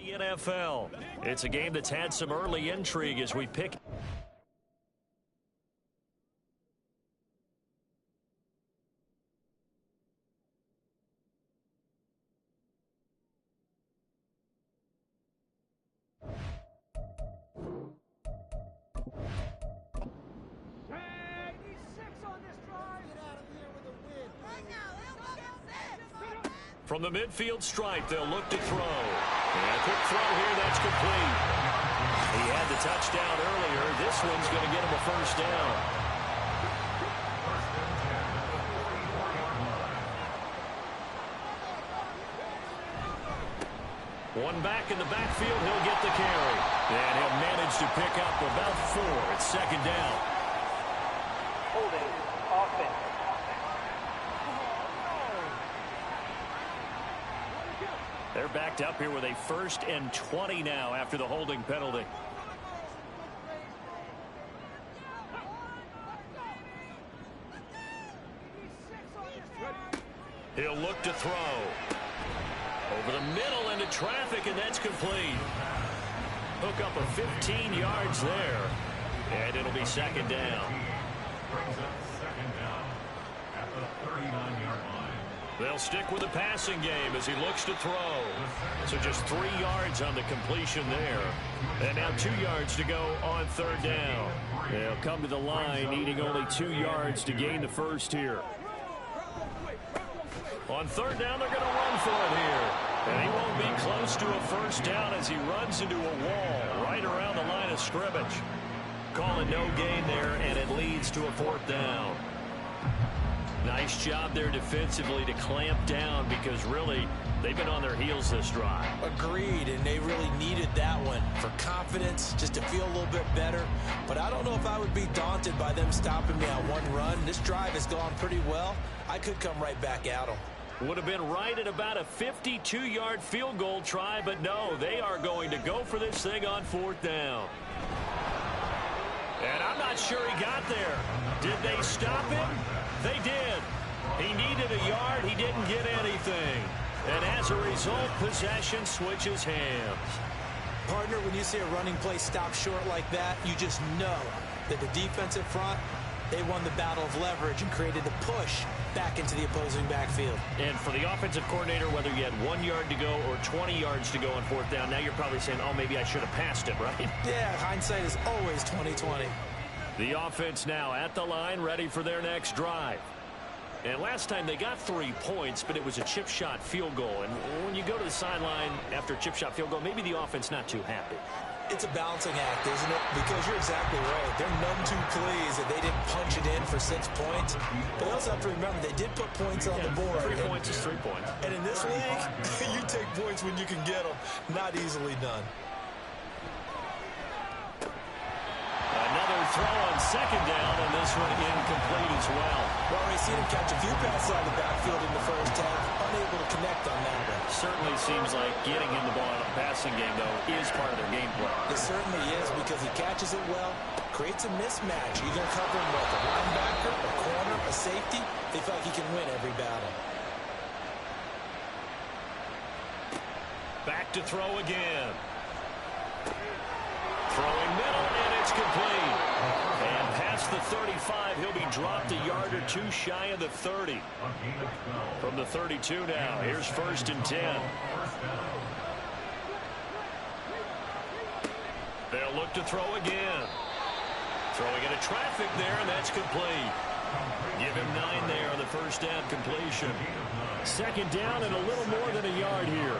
The NFL. It's a game that's had some early intrigue as we pick. From the midfield stripe, they'll look to throw. And a quick throw here, that's complete. He had the touchdown earlier. This one's going to get him a first down. One back in the backfield, he'll get the carry. And he'll manage to pick up about 4. It's second down. Holding offense. They're backed up here with a 1st and 20 now after the holding penalty. He'll look to throw. Over the middle into traffic, and that's complete. Hook up of 15 yards there. And it'll be second down. Brings up second down at the 39-yard line. They'll stick with the passing game as he looks to throw. So just 3 yards on the completion there. And now 2 yards to go on third down. They'll come to the line needing only 2 yards to gain the first here. On third down, they're going to run for it here. And he won't be close to a first down as he runs into a wall right around the line of scrimmage. Calling no gain there, and it leads to a 4th down. Nice job there defensively to clamp down because really they've been on their heels this drive. Agreed, and they really needed that one for confidence, just to feel a little bit better. But I don't know if I would be daunted by them stopping me on one run. This drive has gone pretty well. I could come right back at them. Would have been right at about a 52-yard field goal try, but no, they are going to go for this thing on 4th down. And I'm not sure he got there. Did they stop him? They did. He needed a yard. He didn't get anything. And as a result, possession switches hands. Partner, when you see a running play stop short like that, you just know that the defensive front, they won the battle of leverage and created the push back into the opposing backfield. And for the offensive coordinator, whether you had 1 yard to go or 20 yards to go on 4th down, now you're probably saying, oh, maybe I should have passed it, right? Yeah, hindsight is always 20/20. The offense now at the line, ready for their next drive. And last time they got 3 points, but it was a chip shot field goal. And when you go to the sideline after a chip shot field goal, maybe the offense not too happy. It's a balancing act, isn't it? Because you're exactly right. They're none too pleased that they didn't punch it in for 6 points. But they also have to remember they did put points on the board. 3 points is 3 points. And in this league, you take points when you can get them. Not easily done. Another throw on second down, and this one incomplete as well. Well, we've seen him catch a few passes out of the backfield in the first half. Unable to connect on that one. Certainly seems like getting him the ball in a passing game, though, is part of their game plan. It certainly is because he catches it well, creates a mismatch. You're going to cover him with a linebacker, a corner, a safety. They feel like he can win every battle. Back to throw again. Throwing middle, and it's complete. And past the 35, he'll be dropped a yard or 2 shy of the 30. From the 32 now, here's 1st and 10. They'll look to throw again. Throwing into traffic there, and that's complete. Give him 9 there on the first down completion. Second down and a little more than a yard here.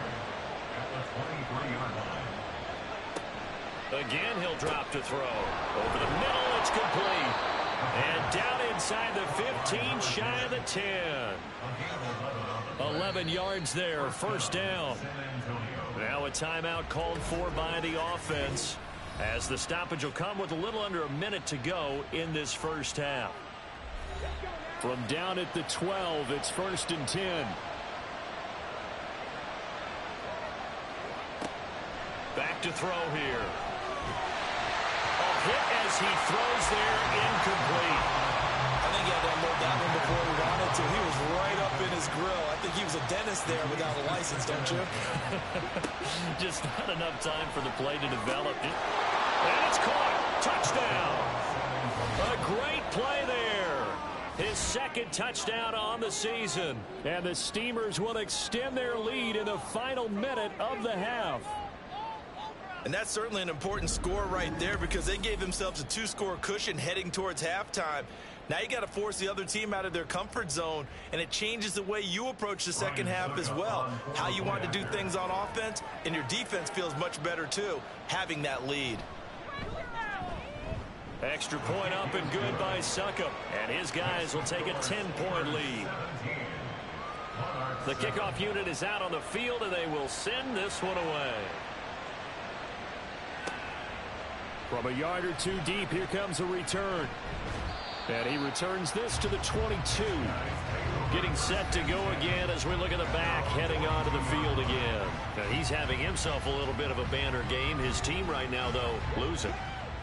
Again, he'll drop to throw. Over the middle, it's complete. And down inside the 15, shy of the 10. 11 yards there, first down. Now a timeout called for by the offense, as the stoppage will come with a little under a minute to go in this first half. From down at the 12, it's 1st and 10. Back to throw here. A hit as he throws there, incomplete. I he had to unload that one before he wanted to. He was right up in his grill. I think he was a dentist there without a license, don't you? Just not enough time for the play to develop. And it's caught. Touchdown. A great play there. His second touchdown on the season. And the Steamers will extend their lead in the final minute of the half. And that's certainly an important score right there because they gave themselves a 2-score cushion heading towards halftime. Now you got to force the other team out of their comfort zone, and it changes the way you approach the second half as well. How you want to do things on offense, and your defense feels much better too, having that lead. Extra point up and good by Succop. And his guys will take a 10-point lead. The kickoff unit is out on the field, and they will send this one away. From a yard or two deep, here comes a return. And he returns this to the 22. Getting set to go again as we look at the back, heading onto the field again. Now, he's having himself a little bit of a banner game. His team right now, though, losing.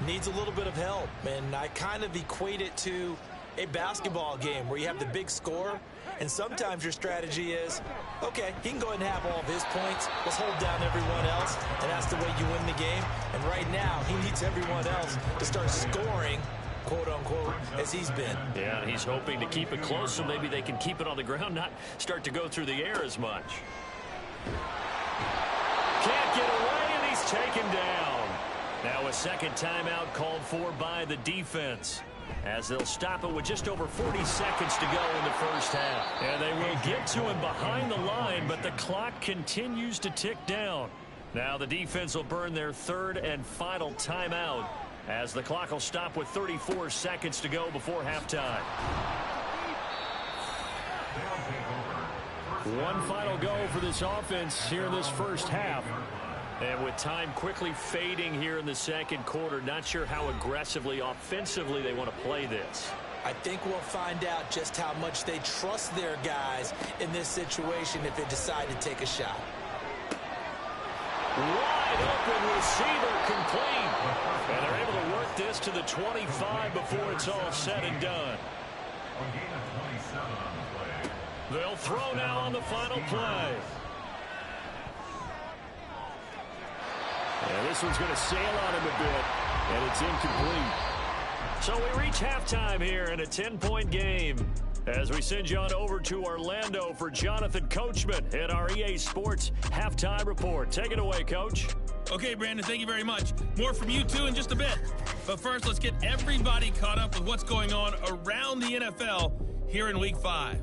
Needs a little bit of help, and I kind of equate it to a basketball game where you have the big score, and sometimes your strategy is, okay, he can go ahead and have all of his points. Let's hold down everyone else, and that's the way you win the game. And right now, he needs everyone else to start scoring, quote-unquote, as he's been. Yeah, he's hoping to keep it close so maybe they can keep it on the ground, not start to go through the air as much. Can't get away, and he's taken down. Now a second timeout called for by the defense, as they'll stop it with just over 40 seconds to go in the first half. And they will get to him behind the line, but the clock continues to tick down. Now the defense will burn their third and final timeout, as the clock will stop with 34 seconds to go before halftime. One final go for this offense here in this first half. And with time quickly fading here in the second quarter, not sure how aggressively, offensively they want to play this. I think we'll find out just how much they trust their guys in this situation if they decide to take a shot. Wide open receiver complete. And they're able to work this to the 25 before it's all said and done. They'll throw now on the final play. And this one's going to sail on him a bit, and it's incomplete. So we reach halftime here in a 10-point game as we send you on over to Orlando for Jonathan Coachman at our EA Sports Halftime Report. Take it away, Coach. Okay, Brandon, thank you very much. More from you, too, in just a bit. But first, let's get everybody caught up with what's going on around the NFL here in Week 5.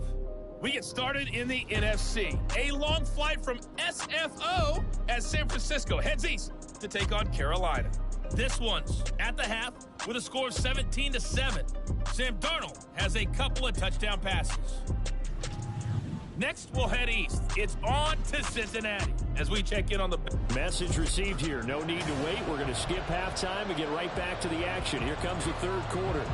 We get started in the NFC. A long flight from SFO as San Francisco heads east to take on Carolina. This one's at the half with a score of 17-7. Sam Darnold has a couple of touchdown passes. Next, we'll head east. It's on to Cincinnati as we check in on the message received here. No need to wait. We're going to skip halftime and get right back to the action. Here comes the third quarter.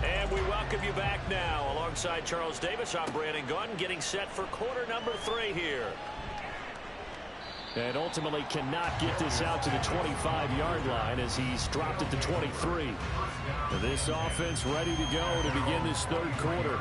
And we welcome you back now. Alongside Charles Davis, I'm Brandon Gunn, getting set for quarter number 3 here. And ultimately cannot get this out to the 25-yard line as he's dropped it to 23. And this offense ready to go to begin this third quarter.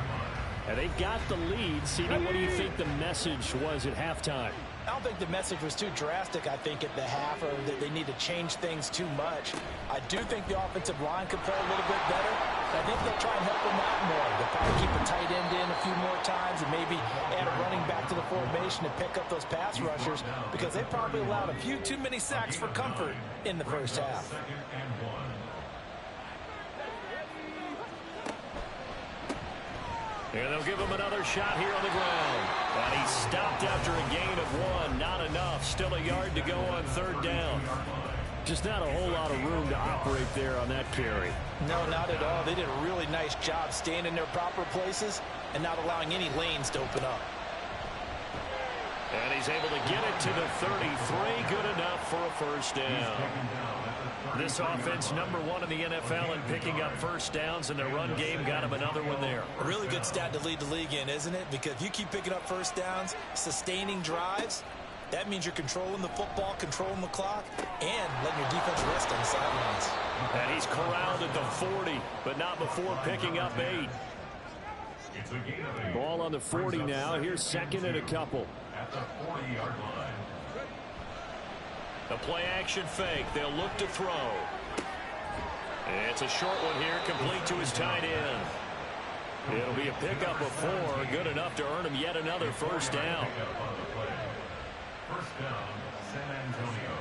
And they've got the lead. CD, what do you think the message was at halftime? I don't think the message was too drastic, I think, at the half, or that they need to change things too much. I do think the offensive line could play a little bit better. I think they'll try and help them out more. They'll probably keep a tight end in a few more times and maybe add a running back to the formation to pick up those pass rushers, because they probably allowed a few too many sacks for comfort in the first half. And they'll give him another shot here on the ground. And he stopped after a gain of 1. Not enough. Still a yard to go on third down. Just not a whole lot of room to operate there on that carry. No, not at all. They did a really nice job staying in their proper places and not allowing any lanes to open up. And he's able to get it to the 33. Good enough for a first down. This offense, number 1 in the NFL in picking up first downs, and their run game got him another one there. A really good stat to lead the league in, isn't it? Because if you keep picking up first downs, sustaining drives, That means you're controlling the football, controlling the clock, and letting your defense rest on the sidelines. And he's corralled at the 40, but not before picking up 8. Ball on the 40 now. Here's second and a couple. At the 40-yard line. The play action fake. They'll look to throw. It's a short one here, complete to his tight end. It'll be a pickup of 4, good enough to earn him yet another first down. First down, San Antonio.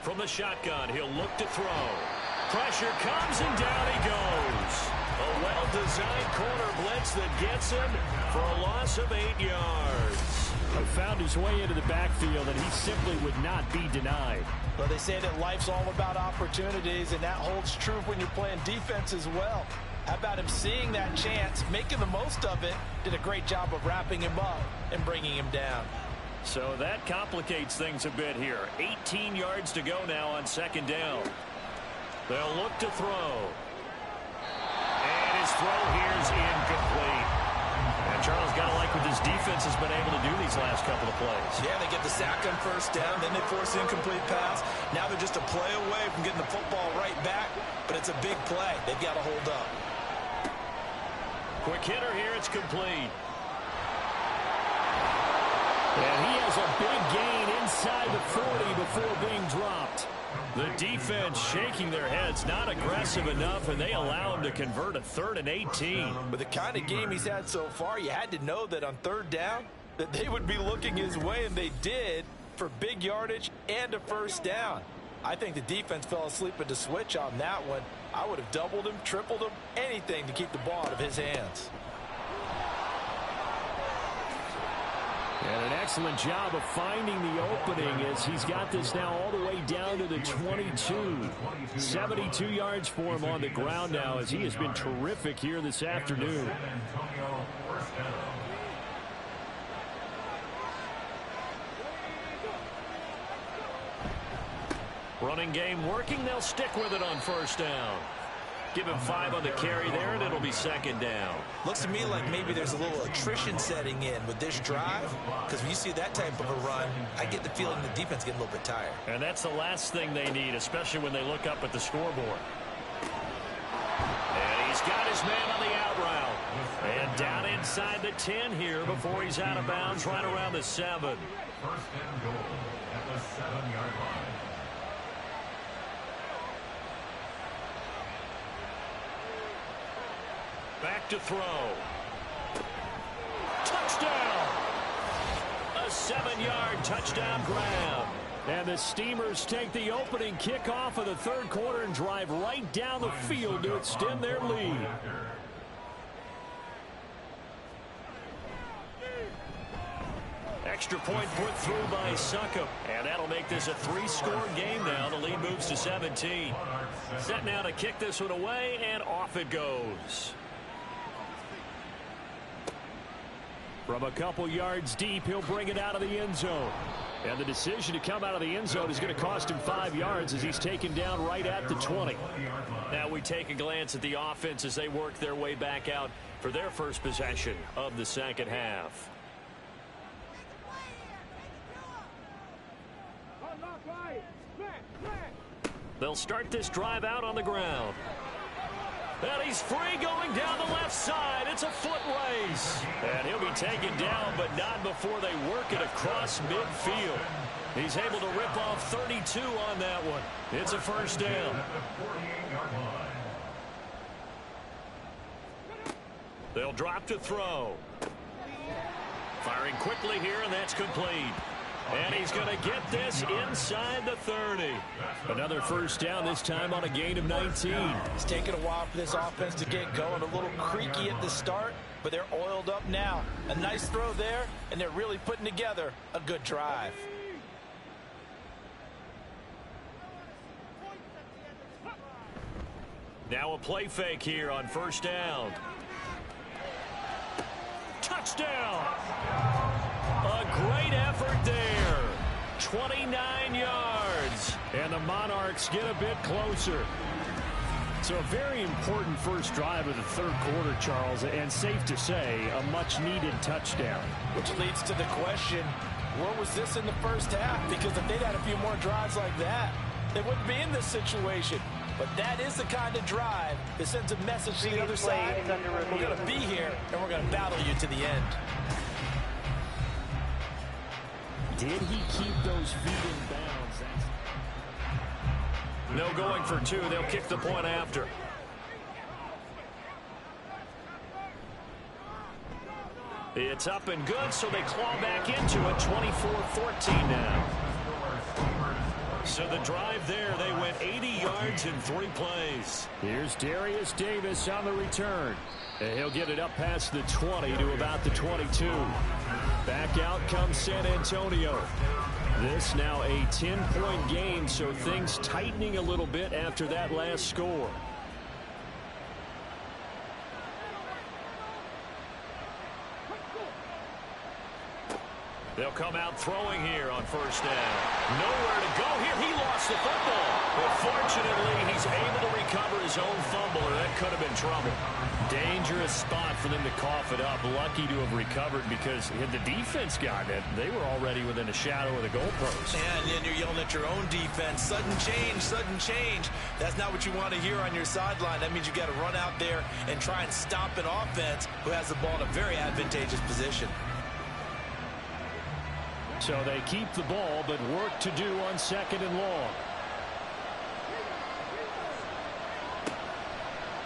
From the shotgun, he'll look to throw. Pressure comes and down he goes. A well-designed corner blitz that gets him for a loss of 8 yards. Found his way into the backfield, and he simply would not be denied. Well, they say that life's all about opportunities, and that holds true when you're playing defense as well. How about him seeing that chance, making the most of it, did a great job of wrapping him up and bringing him down. So that complicates things a bit here. 18 yards to go now on second down. They'll look to throw. And his throw here is incomplete. And Charles, got to like what this defense has been able to do these last couple of plays. Yeah, they get the sack on first down, then they force an incomplete pass. Now they're just a play away from getting the football right back, but it's a big play. They've got to hold up. Quick hitter here, it's complete. And he has a big gain inside the 40 before being dropped. The defense shaking their heads, not aggressive enough, and they allow him to convert a 3rd and 18. With the kind of game he's had so far, you had to know that on 3rd down that they would be looking his way, and they did, for big yardage and a first down. I think the defense fell asleep at the switch on that one. I would have doubled him, tripled him, anything to keep the ball out of his hands. And an excellent job of finding the opening as he's got this now all the way down to the 22. 72 yards for him on the ground now as he has been terrific here this afternoon. Running game working. They'll stick with it on first down. Give him 5 on the carry there, and it'll be second down. Looks to me like maybe there's a little attrition setting in with this drive, because when you see that type of a run, I get the feeling the defense getting a little bit tired. And that's the last thing they need, especially when they look up at the scoreboard. And he's got his man on the out route. And down inside the 10 here before he's out of bounds, right around the 7. First and goal at the 7-yard line. Back to throw. Touchdown! A 7-yard touchdown grab. And the Steamers take the opening kickoff of the 3rd quarter and drive right down the field to extend their lead. Extra point put through by Succop. And that'll make this a 3-score game now. The lead moves to 17. Set now to kick this one away, and off it goes. From a couple yards deep, he'll bring it out of the end zone. And the decision to come out of the end zone is going to cost him 5 yards as he's taken down right at the 20. Now we take a glance at the offense as they work their way back out for their first possession of the second half. They'll start this drive out on the ground. And he's free going down the left side. It's a foot race. And he'll be taken down, but not before they work it across midfield. He's able to rip off 32 on that one. It's a first down. They'll drop to throw. Firing quickly here, and that's complete. And he's going to get this inside the 30. Another first down, this time on a gain of 19. It's taken a while for this offense to get going. A little creaky at the start, but they're oiled up now. A nice throw there, and they're really putting together a good drive. Now a play fake here on first down. Touchdown! A great effort there. 29 yards. And the Monarchs get a bit closer. So a very important first drive of the third quarter, Charles, and safe to say, a much-needed touchdown. Which leads to the question, where was this in the first half? Because if they'd had a few more drives like that, they wouldn't be in this situation. But that is the kind of drive that sends a message to the other side. We're going to be here, and we're going to battle you to the end. Did he keep those feet in bounds? No going for two. They'll kick the point after. It's up and good, so they claw back into it. 24-14 now. So the drive there, they went 80 yards in 3 plays. Here's Darius Davis on the return. And he'll get it up past the 20 to about the 22. Back out comes San Antonio. This now a 10-point game, so things tightening a little bit after that last score. They'll come out throwing here on first down. Nowhere to go here. He lost the football. But fortunately, he's able to recover his own fumble, or that could have been trouble. Dangerous spot for them to cough it up. Lucky to have recovered because had the defense gotten it, they were already within a shadow of the goalpost. And then you're yelling at your own defense. Sudden change, sudden change. That's not what you want to hear on your sideline. That means you got to run out there and try and stop an offense who has the ball in a very advantageous position. So they keep the ball, but work to do on second and long.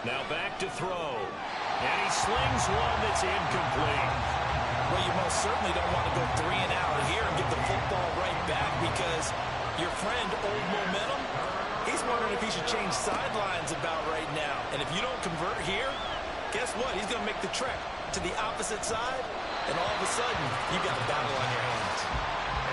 Now back to throw. And he slings one that's incomplete. Well, you most certainly don't want to go 3 and out here and get the football right back because your friend, Old Momentum, he's wondering if he should change sidelines about right now. And if you don't convert here, guess what? He's going to make the trek to the opposite side, and all of a sudden, you've got a battle on your hands.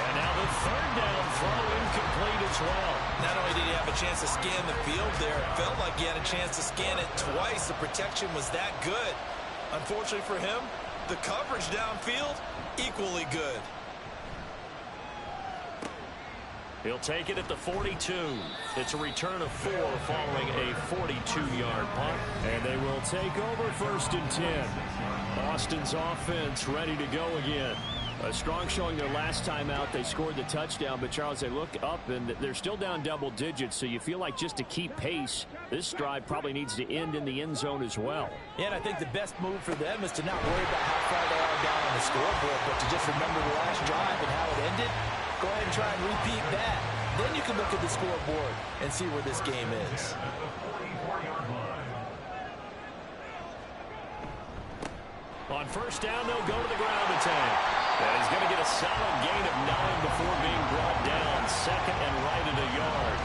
And now the third down throw incomplete as well. Not only did he have a chance to scan the field there, it felt like he had a chance to scan it twice. The protection was that good. Unfortunately for him, the coverage downfield, equally good. He'll take it at the 42. It's a return of 4 following a 42-yard punt. And they will take over first and 10. Austin's offense ready to go again. A strong showing their last time out. They scored the touchdown, but Charles, they look up and they're still down double digits, so you feel like just to keep pace, this drive probably needs to end in the end zone as well. Yeah, and I think the best move for them is to not worry about how far they are down on the scoreboard, but to just remember the last drive and how it ended. Go ahead and try and repeat that. Then you can look at the scoreboard and see where this game is. On first down, they'll go to the ground attack. And he's going to get a solid gain of 9 before being brought down. Second and right at a yard.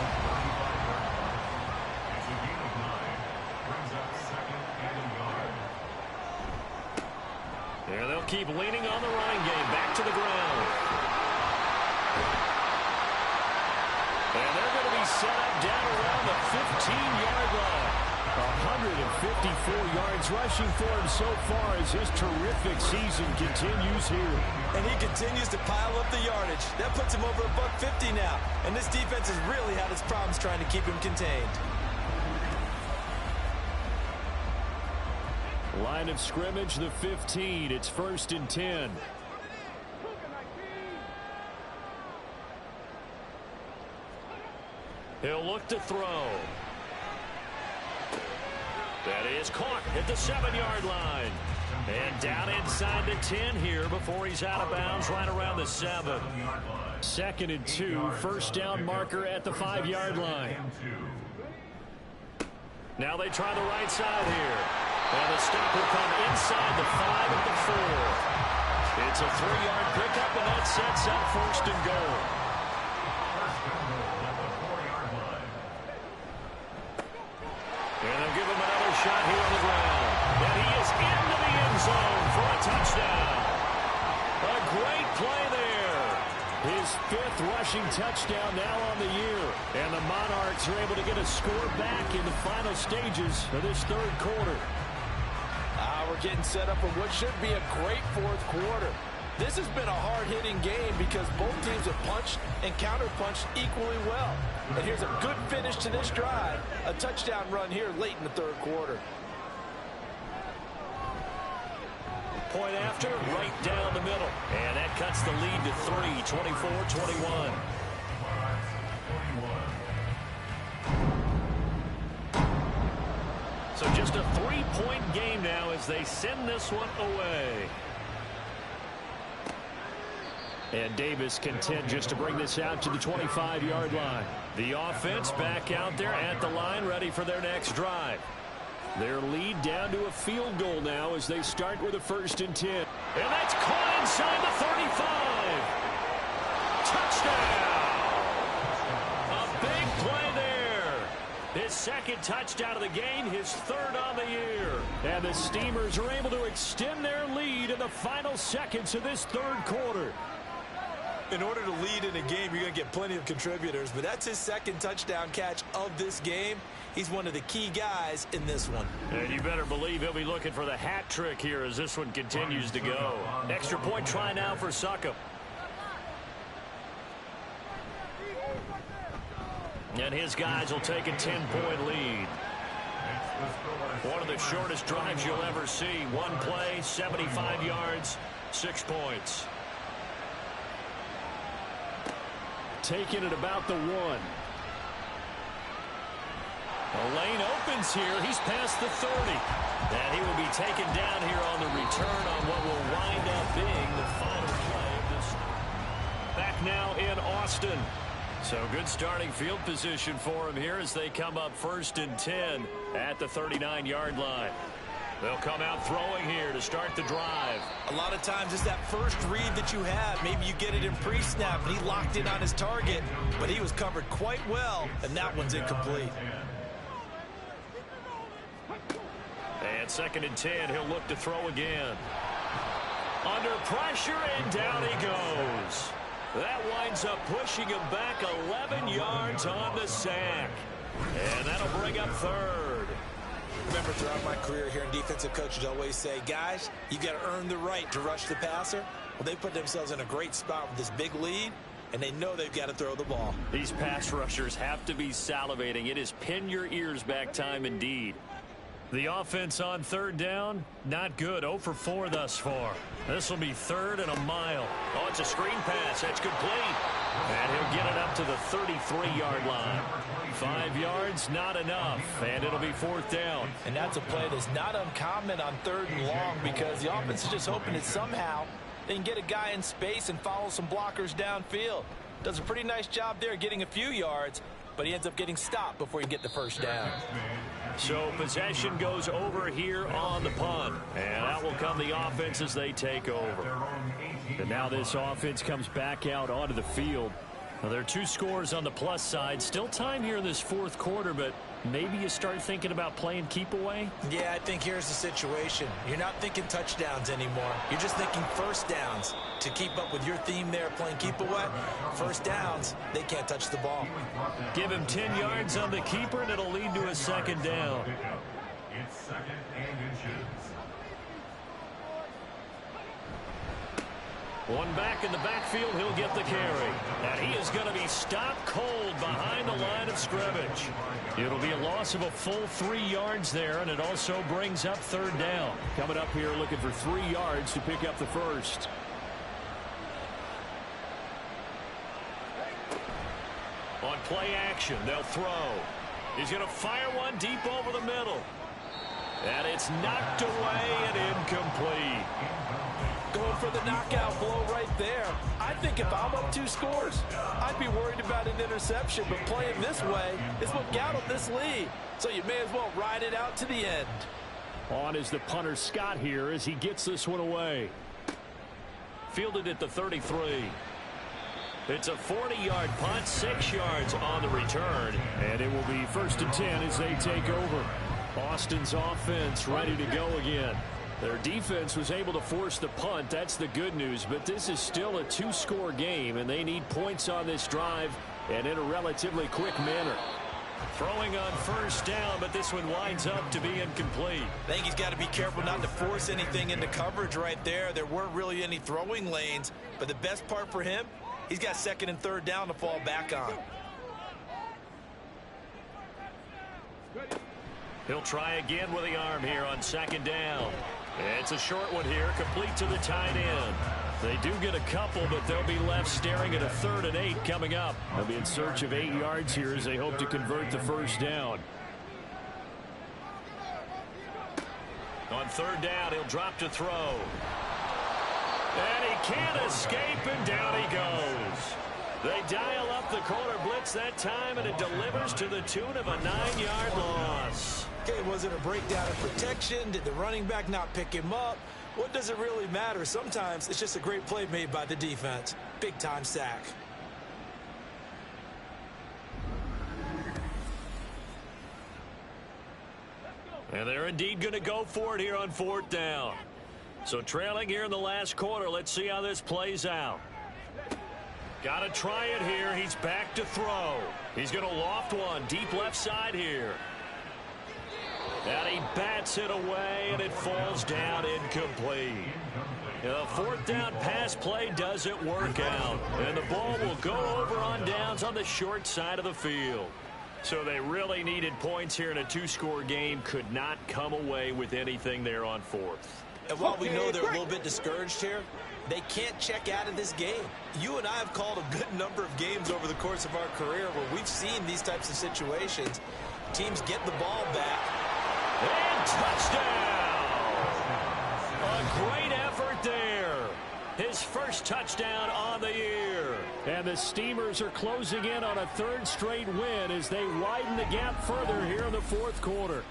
There they'll keep leaning on the running game. Back to the ground. And they're going to be set up down around the 15-yard line. 154 yards rushing for him so far as his terrific season continues here. And he continues to pile up the yardage. That puts him over $150 now. And this defense has really had its problems trying to keep him contained. Line of scrimmage, the 15. It's first and 10. He'll look to throw. That is caught at the 7-yard line. And down inside the 10 here before he's out of bounds right around the 7. Second and 2, first down marker at the 5-yard line. Now they try the right side here. And the stop will come inside the 5 at the 4. It's a 3-yard pickup, and that sets up first and goal. And they'll give him another shot here on the ground. And he is into the end zone for a touchdown. A great play there. His 5th rushing touchdown now on the year. And the Monarchs are able to get a score back in the final stages of this third quarter. We're getting set up for what should be a great fourth quarter. This has been a hard-hitting game because both teams have punched and counter-punched equally well. And here's a good finish to this drive. A touchdown run here late in the third quarter. Point after, right down the middle. And that cuts the lead to 3, 24-21. So just a 3-point game now as they send this one away. And Davis content just to bring this out to the 25-yard line. The offense back out there at the line, ready for their next drive. Their lead down to a field goal now as they start with a 1st and 10. And that's caught inside the 35. Touchdown! A big play there. His 2nd touchdown of the game, his 3rd on the year. And the Steamers are able to extend their lead in the final seconds of this 3rd quarter. In order to lead in a game, you're going to get plenty of contributors, but that's his 2nd touchdown catch of this game. He's one of the key guys in this one. And you better believe he'll be looking for the hat trick here as this one continues to go. Extra point try now for Succop. And his guys will take a 10-point lead. One of the shortest drives you'll ever see. One play, 75 yards, 6 points. Taking it about the 1. The lane opens here. He's past the 30. And he will be taken down here on the return on what will wind up being the final play of this. Back now in Austin. So good starting field position for him here as they come up 1st and 10 at the 39-yard line. They'll come out throwing here to start the drive. A lot of times it's that first read that you have. Maybe you get it in pre-snap, and he locked in on his target, but he was covered quite well, and that one's incomplete. And 2nd and 10, he'll look to throw again. Under pressure, and down he goes. That winds up pushing him back 11 yards on the sack. And that'll bring up 3rd. Remember, throughout my career here in defensive coaches always say, guys, you got to earn the right to rush the passer. Well, they put themselves in a great spot with this big lead, and they know they've got to throw the ball. These pass rushers have to be salivating. It is pin your ears back time indeed. The offense on 3rd down, not good. 0 for 4 thus far. This will be 3rd and a mile. Oh, it's a screen pass. That's complete. And he'll get it up to the 33-yard line. 5 yards, not enough. And it'll be 4th down. And that's a play that's not uncommon on 3rd and long because the offense is just hoping that somehow they can get a guy in space and follow some blockers downfield. Does a pretty nice job there getting a few yards, but he ends up getting stopped before he can get the 1st down. So possession goes over here on the punt. And out will come the offense as they take over. And now this offense comes back out onto the field. Now, there are 2 scores on the plus side. Still time here in this 4th quarter, but maybe you start thinking about playing keep away? Yeah, I think here's the situation. You're not thinking touchdowns anymore. You're just thinking 1st downs. To keep up with your theme there, playing keep away, 1st downs, they can't touch the ball. Give him 10 yards on the keeper, and it'll lead to a 2nd down. It's 2nd and inches. One back in the backfield, he'll get the carry. And he is going to be stopped cold behind the line of scrimmage. It'll be a loss of a full 3 yards there, and it also brings up 3rd down. Coming up here looking for 3 yards to pick up the 1st. On play action, they'll throw. He's going to fire one deep over the middle. And it's knocked away and incomplete. Going for the knockout blow right there. I think if I'm up 2 scores, I'd be worried about an interception, but playing this way is what got him this lead. So you may as well ride it out to the end. On is the punter Scott here as he gets this one away. Fielded at the 33. It's a 40-yard punt, 6 yards on the return, and it will be 1st and 10 as they take over. Austin's offense ready to go again. Their defense was able to force the punt. That's the good news, but this is still a 2-score game, and they need points on this drive and in a relatively quick manner. Throwing on first down, but this one winds up to be incomplete. I think he's got to be careful not to force anything into coverage right there. There weren't really any throwing lanes, but the best part for him, he's got second and third down to fall back on. He'll try again with the arm here on second down. It's a short one here, complete to the tight end. They do get a couple, but they'll be left staring at a 3rd and 8 coming up. They'll be in search of 8 yards here as they hope to convert the first down. On 3rd down, he'll drop to throw. And he can't escape, and down he goes. They dial up the corner blitz that time, and it delivers to the tune of a 9-yard loss. Okay, was it a breakdown in protection? Did the running back not pick him up? What does it really matter? Sometimes it's just a great play made by the defense. Big-time sack. And they're indeed going to go for it here on 4th down. So trailing here in the last quarter, let's see how this plays out. Got to try it here. He's back to throw. He's going to loft one deep left side here. And he bats it away, and it falls down incomplete. The 4th down pass play doesn't work out. And the ball will go over on downs on the short side of the field. So they really needed points here in a 2-score game. Could not come away with anything there on 4th. And while we know they're a little bit discouraged here, they can't check out of this game. You and I have called a good number of games over the course of our career where we've seen these types of situations. Teams get the ball back. And touchdown! A great effort there. His first touchdown on the year. And the Steamers are closing in on a 3rd straight win as they widen the gap further here in the 4th quarter.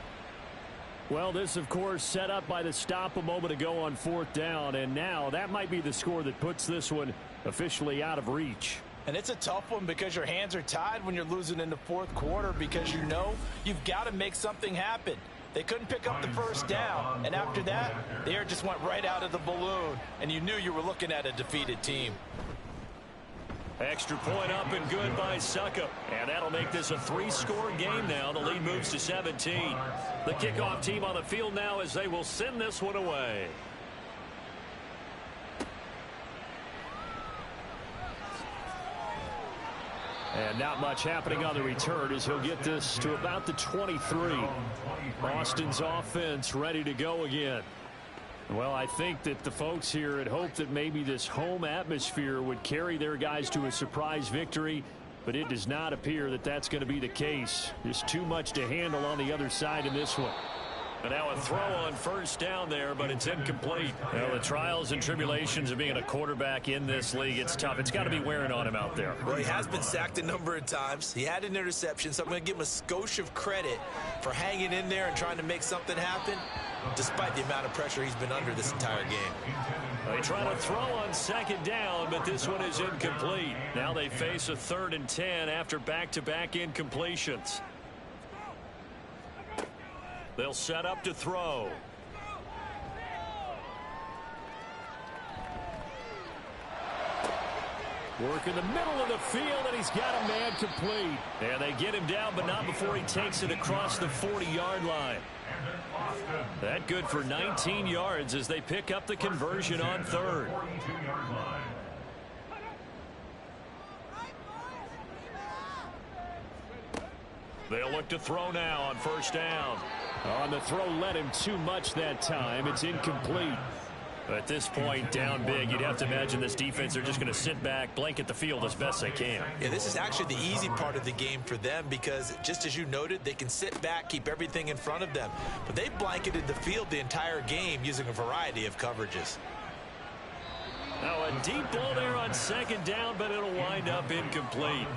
Well, this, of course, set up by the stop a moment ago on 4th down, and now that might be the score that puts this one officially out of reach. And it's a tough one because your hands are tied when you're losing in the 4th quarter because you know you've got to make something happen. They couldn't pick up the first down, and after that, the air just went right out of the balloon, and you knew you were looking at a defeated team. Extra point up and good by Suckup. And that'll make this a 3-score game now. The lead moves to 17. The kickoff team on the field now as they will send this one away. And not much happening on the return as he'll get this to about the 23. Boston's offense ready to go again. Well, I think that the folks here had hoped that maybe this home atmosphere would carry their guys to a surprise victory, but it does not appear that that's going to be the case. There's too much to handle on the other side in this one. And now a throw on first down there, but it's incomplete. Well, the trials and tribulations of being a quarterback in this league, it's tough. It's got to be wearing on him out there. Well, he has been sacked a number of times. He had an interception, so I'm going to give him a skosh of credit for hanging in there and trying to make something happen, despite the amount of pressure he's been under this entire game. They try to throw on second down, but this one is incomplete. Now they face a 3rd and 10 after back-to-back incompletions. They'll set up to throw. Work in the middle of the field, and he's got a man complete. And they get him down, but not before he takes it across the 40-yard line. That good for 19 yards as they pick up the conversion on 3rd. They'll look to throw now on first down. On the throw, led him too much that time. It's incomplete. At this point, down big, you'd have to imagine this defense are just going to sit back, blanket the field as best they can. Yeah, this is actually the easy part of the game for them because, just as you noted, they can sit back, keep everything in front of them. But they blanketed the field the entire game using a variety of coverages. Now a deep ball there on second down, but it'll wind up incomplete.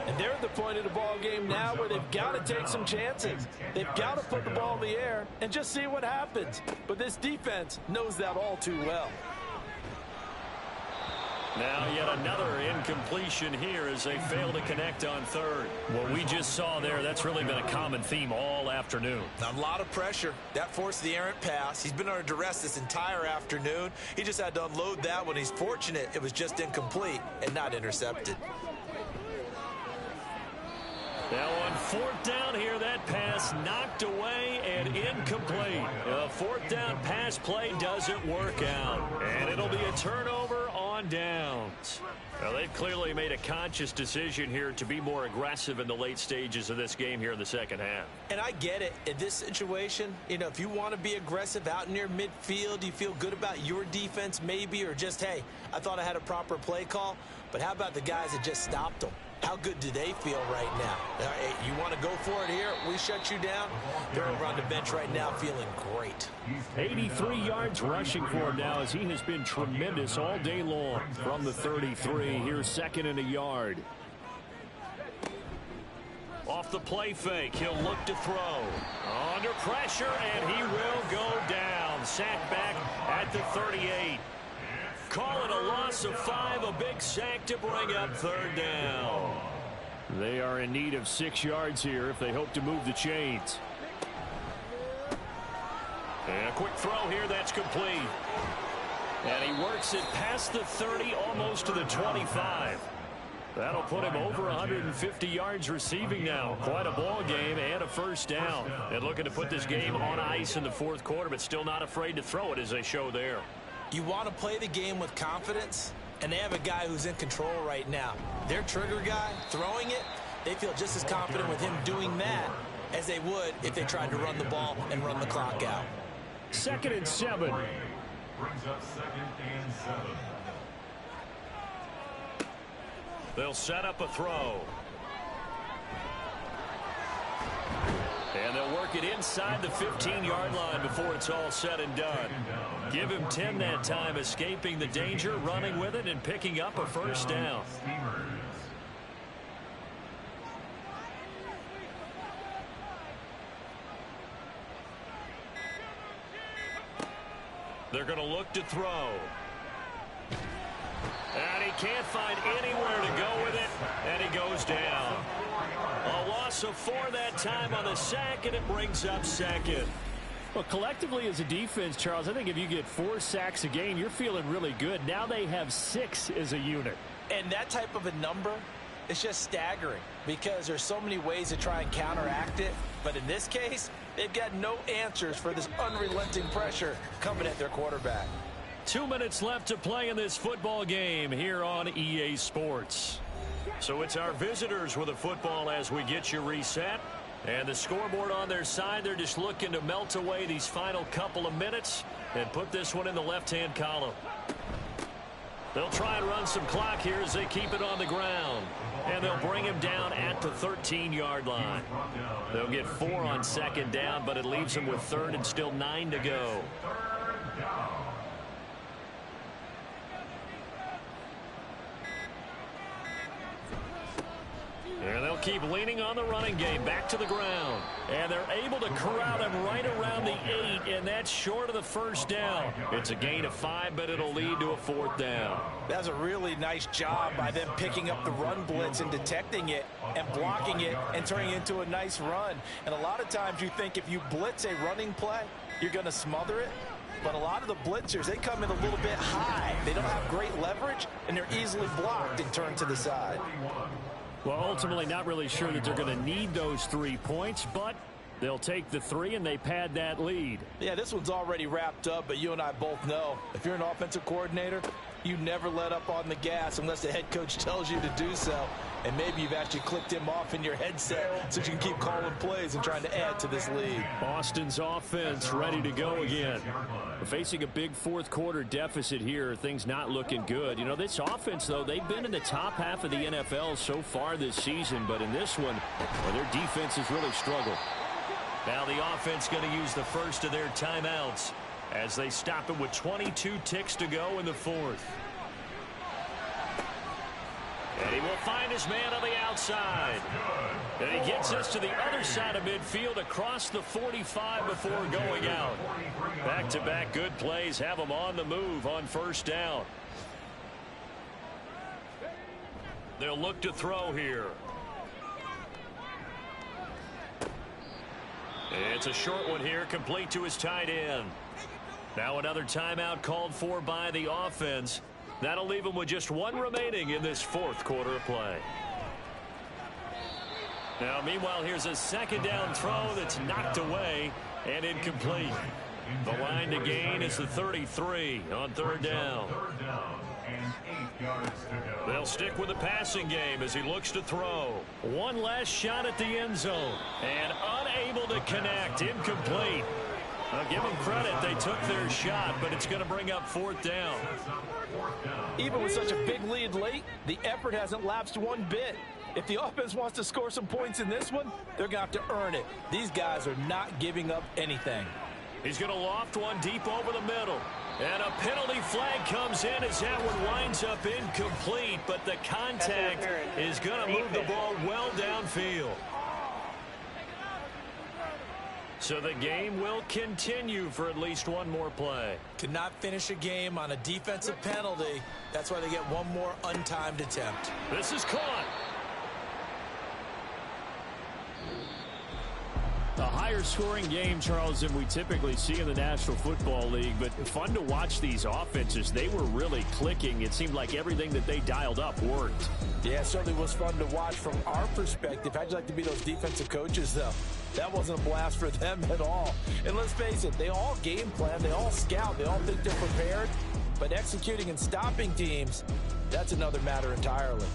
And they're at the point of the ball game now where they've got to take some chances. They've got to put the ball in the air and just see what happens. But this defense knows that all too well. Now yet another incompletion here as they fail to connect on 3rd. What we just saw there, that's really been a common theme all afternoon. A lot of pressure. That forced the errant pass. He's been under duress this entire afternoon. He just had to unload that one. He's fortunate it was just incomplete and not intercepted. Now on fourth down here, that pass knocked away and incomplete. A fourth down pass play doesn't work out. And it'll be a turnover on downs. Well, they've clearly made a conscious decision here to be more aggressive in the late stages of this game here in the second half. And I get it. In this situation, if you want to be aggressive out near midfield, you feel good about your defense maybe, or just, hey, I thought I had a proper play call. But how about the guys that just stopped them? How good do they feel right now? Hey, you want to go for it here? We shut you down? They're over on the bench right now feeling great. 83 yards rushing for him now as he has been tremendous all day long. From the 33, here's second and a yard. Off the play fake, he'll look to throw. Under pressure, and he will go down. Sacked back at the 38. Call it a loss of 5, a big sack to bring up third down. They are in need of 6 yards here if they hope to move the chains. And a quick throw here, that's complete. And he works it past the 30, almost to the 25. That'll put him over 150 yards receiving now. Quite a ball game and a first down. And looking to put this game on ice in the fourth quarter, but still not afraid to throw it as they show there. You want to play the game with confidence, and they have a guy who's in control right now. Their trigger guy throwing it, they feel just as confident with him doing that as they would if they tried to run the ball and run the clock out. 2nd and 7. Brings up 2nd and 7. They'll set up a throw. And they'll work it inside the 15-yard line before it's all said and done. Give him 10 that time, escaping the danger, running with it, and picking up a first down. They're going to look to throw. And he can't find anywhere to go with it, and he goes down. A loss of 4 that time on the sack, and it brings up second. Well, collectively as a defense, Charles, I think if you get 4 sacks a game, you're feeling really good. Now they have 6 as a unit. And that type of a number is just staggering because there's so many ways to try and counteract it. But in this case, they've got no answers for this unrelenting pressure coming at their quarterback. 2 minutes left to play in this football game here on EA Sports. So it's our visitors with the football as we get you reset. And the scoreboard on their side, they're just looking to melt away these final couple of minutes and put this one in the left-hand column. They'll try and run some clock here as they keep it on the ground. And they'll bring him down at the 13-yard line. They'll get 4 on second down, but it leaves them with third and still 9 to go. And they'll keep leaning on the running game back to the ground. And they're able to corral him right around the 8, and that's short of the first down. It's a gain of 5, but it'll lead to a 4th down. That's a really nice job by them picking up the run blitz and detecting it and blocking it and turning it into a nice run. And a lot of times you think if you blitz a running play, you're going to smother it. But a lot of the blitzers, they come in a little bit high. They don't have great leverage, and they're easily blocked and turned to the side. Well, ultimately not really sure that they're going to need those 3 points, but they'll take the 3 and they pad that lead. Yeah, this one's already wrapped up, but you and I both know if you're an offensive coordinator, you never let up on the gas unless the head coach tells you to do so. And maybe you've actually clicked him off in your headset so you can keep calling plays and trying to add to this lead. Boston's offense ready to go again. We're facing a big fourth quarter deficit here. Things not looking good. You know, this offense, though, they've been in the top half of the NFL so far this season. But in this one, well, their defense has really struggled. Now the offense going to use the first of their timeouts as they stop it with 22 ticks to go in the fourth. And he will find his man on the outside. And he gets us to the other side of midfield across the 45 before going out. Back-to-back good plays have him on the move on first down. They'll look to throw here. It's a short one here, complete to his tight end. Now another timeout called for by the offense. That'll leave him with just 1 remaining in this fourth quarter of play. Now, meanwhile, here's a second down throw that's knocked away and incomplete. The line to gain is the 33 on third down. Third down and 8 yards to go. They'll stick with the passing game as he looks to throw. One last shot at the end zone. And unable to connect. Incomplete. I'll give them credit. They took their shot, but it's going to bring up fourth down. Even with such a big lead late, the effort hasn't lapsed one bit. If the offense wants to score some points in this one, they're going to have to earn it. These guys are not giving up anything. He's going to loft one deep over the middle. And a penalty flag comes in as that one winds up incomplete, but the contact is going to move the ball well downfield. So the game will continue for at least one more play. Cannot finish a game on a defensive penalty. That's why they get one more untimed attempt. This is caught. A higher scoring game, Charles, than we typically see in the National Football League, but fun to watch these offenses. They were really clicking. It seemed like everything that they dialed up worked. Yeah, it certainly was fun to watch from our perspective. How'd you like to be those defensive coaches, though? That wasn't a blast for them at all. And let's face it, they all game plan, they all scout, they all think they're prepared, but executing and stopping teams, that's another matter entirely.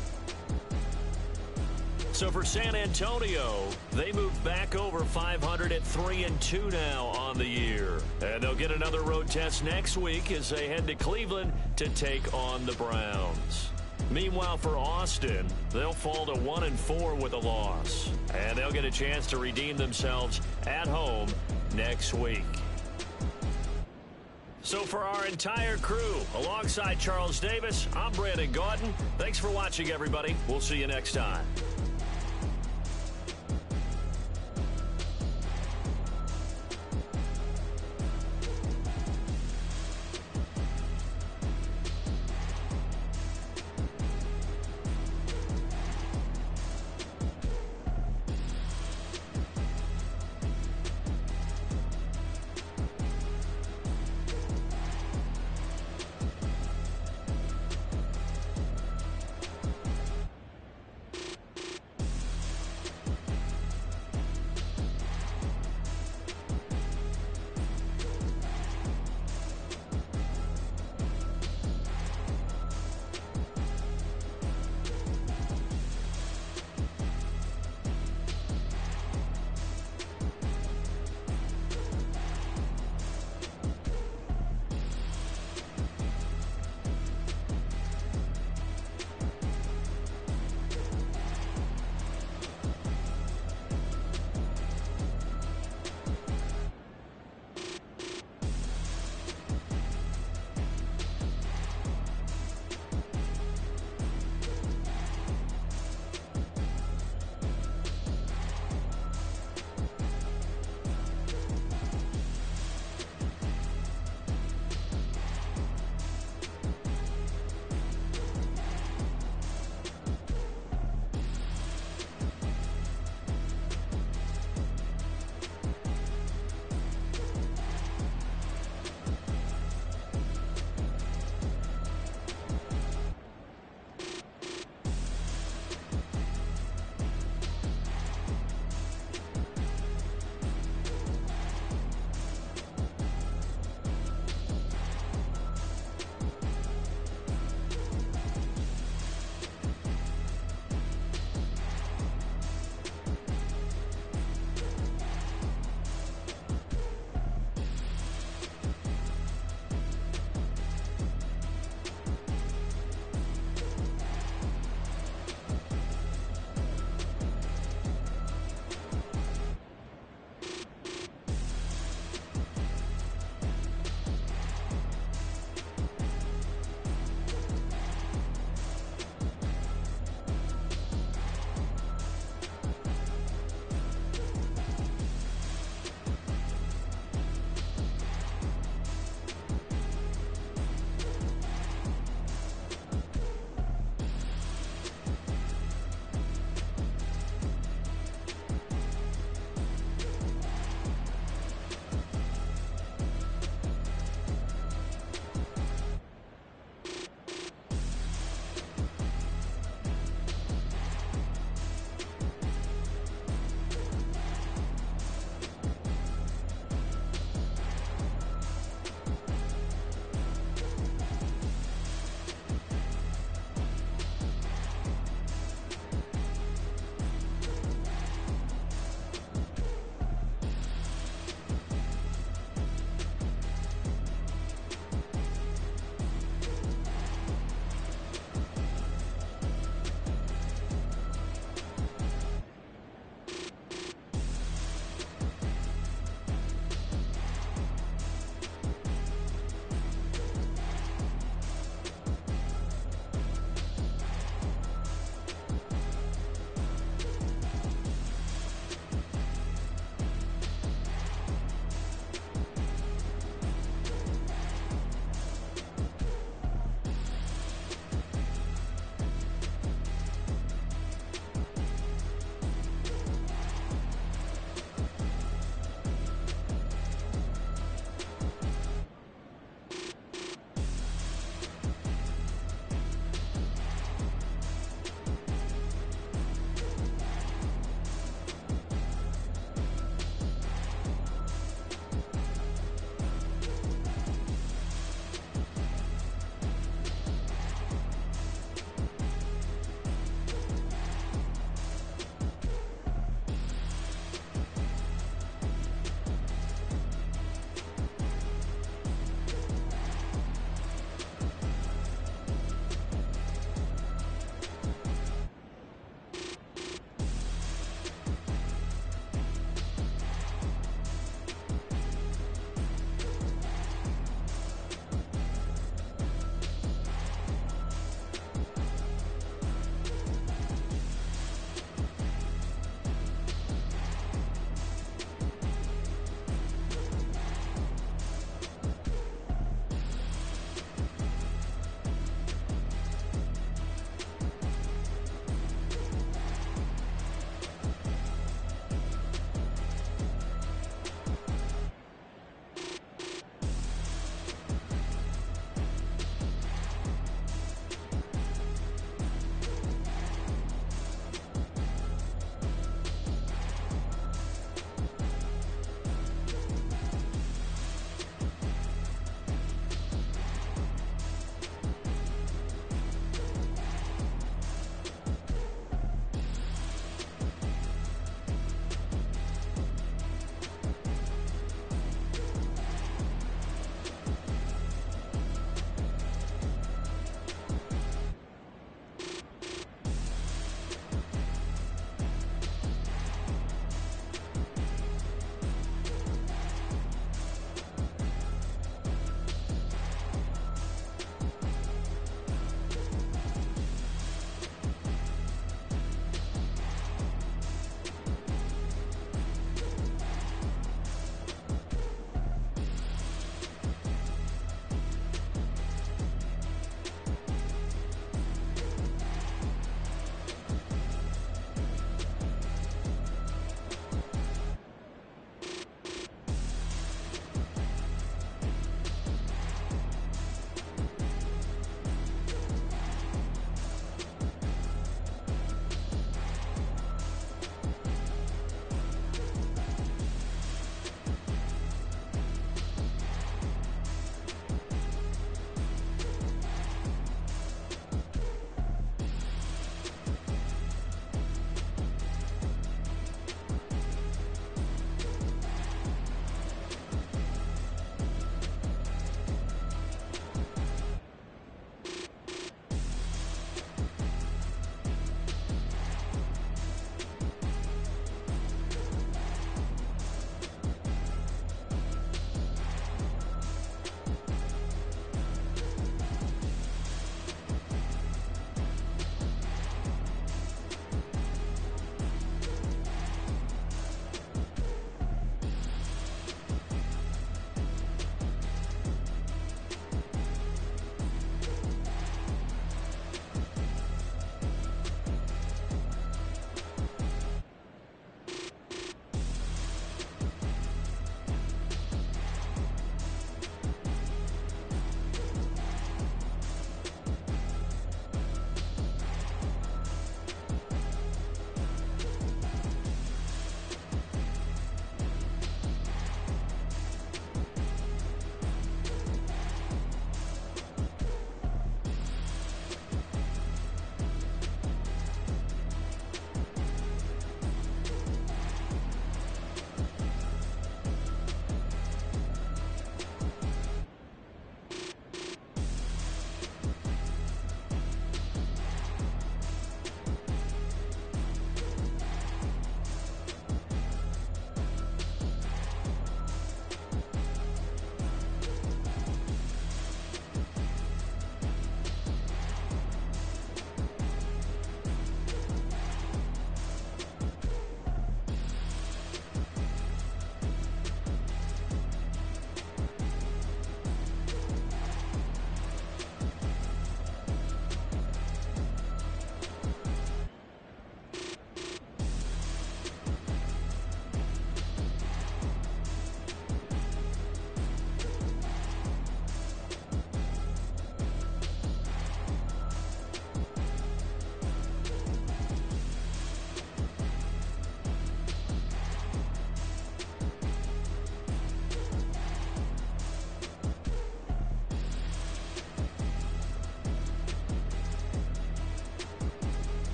So for San Antonio, they move back over 500 at 3-2 now on the year. And they'll get another road test next week as they head to Cleveland to take on the Browns. Meanwhile, for Austin, they'll fall to 1-4 with a loss. And they'll get a chance to redeem themselves at home next week. So for our entire crew, alongside Charles Davis, I'm Brandon Gaudin. Thanks for watching, everybody. We'll see you next time.